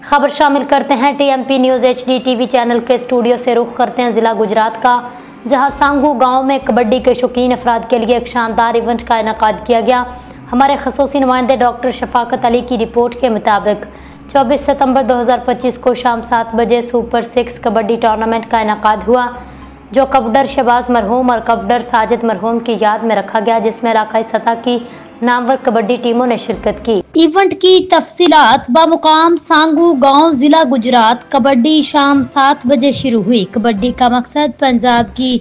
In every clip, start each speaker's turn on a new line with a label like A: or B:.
A: खबर शामिल करते हैं TMP news HD TV channel के स्टूडियो से। रुख करते हैं जिला गुजरात का, जहां सांगू गांव में कबड्डी के शौकीन अफराद के लिए एक शानदार इवेंट का इनेकाद किया गया। हमारे खसूसी नुमाइंदे डॉक्टर शफाकत अली की रिपोर्ट के मुताबिक 24 सितंबर 2025 को शाम 7 बजे सुपर 6 कबड्डी टूर्नामेंट का इनेकाद हुआ, जो कबड्डर शहबाज मरहूम और कबड्डर साजिद मरहूम की याद में रखा गया, जिसमें इलाकाई सतह की नामवर कबड्डी टीमों ने शिरकत की। इवेंट की तफसीलात बामुकाम सांगू गांव, जिला गुजरात। कबड्डी शाम 7 बजे शुरू हुई। कबड्डी का मकसद पंजाब की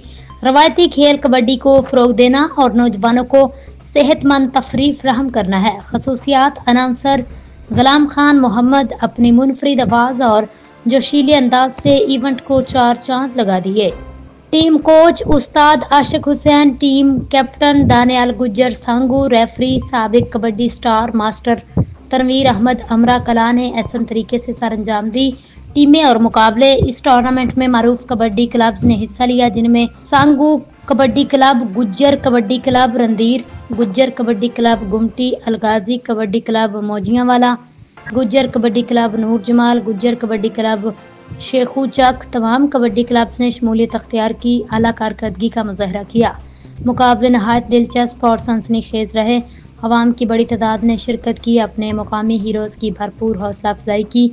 A: रवायती खेल कबड्डी को फरोग देना और नौजवानों को सेहतमंद तफरीह फराहम करना है। खसूसियात अनाउंसर गुलाम खान मोहम्मद अपनी मुनफरिद आवाज़ और जोशीले अंदाज से इवेंट को 4 चांद लगा दिए। टीम कोच उस्ताद आशिक हुसैन, टीम कैप्टन दानियाल गुज्जर सांगू, रेफरी साबिक कबड्डी स्टार मास्टर तनवीर अहमद अमरा कला ने एहसन तरीके से सरअंजाम दी। टीमें और मुकाबले। इस टूर्नामेंट में मारूफ कबड्डी क्लब्स ने हिस्सा लिया, जिनमें Sangu kabaddi club, Gujjar kabaddi club Randhir, Gujjar kabaddi club Gumti, Alghazi kabaddi club Mojiawala, Gujjar kabaddi club Noor Jamal, Gujjar kabaddi club Sheikhu Chak. तमाम कबड्डी क्लब्स ने शमूलियत अख्तियार की, आला कारकर्दगी का मुजाहरा किया। मुकाबले नहायत दिलचस्प और सनसनीखेज रहे। अवाम की बड़ी तादाद ने शिरकत की, अपने मुकामी हीरोज़ की भरपूर हौसला अफजाई की।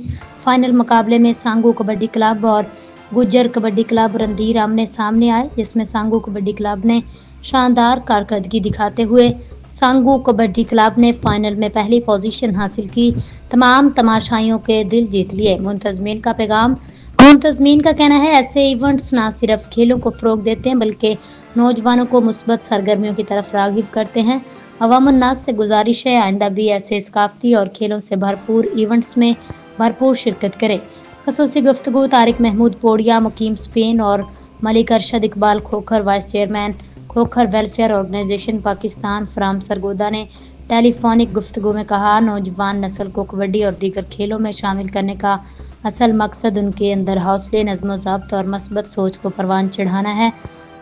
A: फाइनल मुकाबले में सांगू कबड्डी क्लब और गुज्जर कबड्डी क्लब रंदीर आमने सामने आए, जिसमें सांगू कबड्डी क्लब ने शानदार कारकर्दगी दिखाते हुए सांगू कबड्डी क्लब ने फाइनल में पहली पोजीशन हासिल की। तमाम तमाशाइयों के दिल जीत लिए। मुंतजमीन का पैगाम। मुंतजमीन का कहना है, ऐसे इवेंट्स ना सिर्फ खेलों को फ़रोग देते हैं बल्कि नौजवानों को मुस्बत सरगर्मियों की तरफ राग़िब करते हैं। अवामुन्नास से गुजारिश है, आइंदा भी ऐसे सकाफ़ती और खेलों से भरपूर इवेंट्स में भरपूर शिरकत करें। खसूसी गुफ्तगू तारिक महमूद पोड़िया, मुकीम स्पेन, और Malik Arshad Iqbal Khokhar, vice chairman Khokhar welfare organisation Pakistan, from Sargodha ने टेलीफोनिक गुफ्तगू में कहा, नौजवान नस्ल को कबड्डी और दीगर खेलों में शामिल करने का असल मकसद उनके अंदर हौसले, नज़्म ज़ब्त और मस्बत सोच को परवान चढ़ाना है।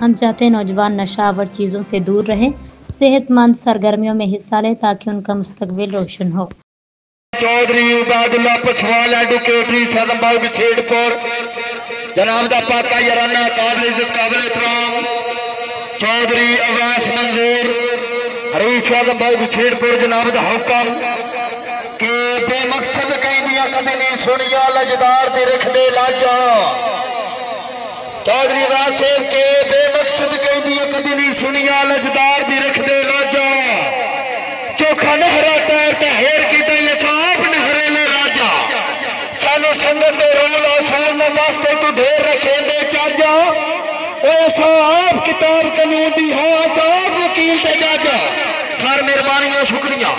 A: हम चाहते हैं नौजवान नशावर चीज़ों से दूर रहें, सेहतमंद सरगर्मियों में हिस्सा लें ताकि उनका मुस्तकबिल रोशन हो।
B: चौधरी उबादुल्ला पछवाल एडवोकेटरी सदमबाग बिछेड़पुर, जनाब दा पाका याराना काबिल इज्जत काबिल एहतराम चौधरी अवास मंजूर हरीफ सदमबाग बिछेड़पुर, जनाब दा हुक्म के बेमकसद कहनिया कभी नहीं सुनिया, लजदार दे रख दे लाजा। चौधरी वासिफ के बेमकसद कहनिया कभी नहीं सुनिया, लजदार दे रख दे लाजा। चोखा नहरा तैर तहेर की साफ नहरे ने राजा, सानू संगत दे रोल आसान वास्ते तू ढेर रखे दे चाजा। साफ किताब कानून दी हाँ, साफ वकील ते जाजा। सर मेहरबानी शुक्रिया।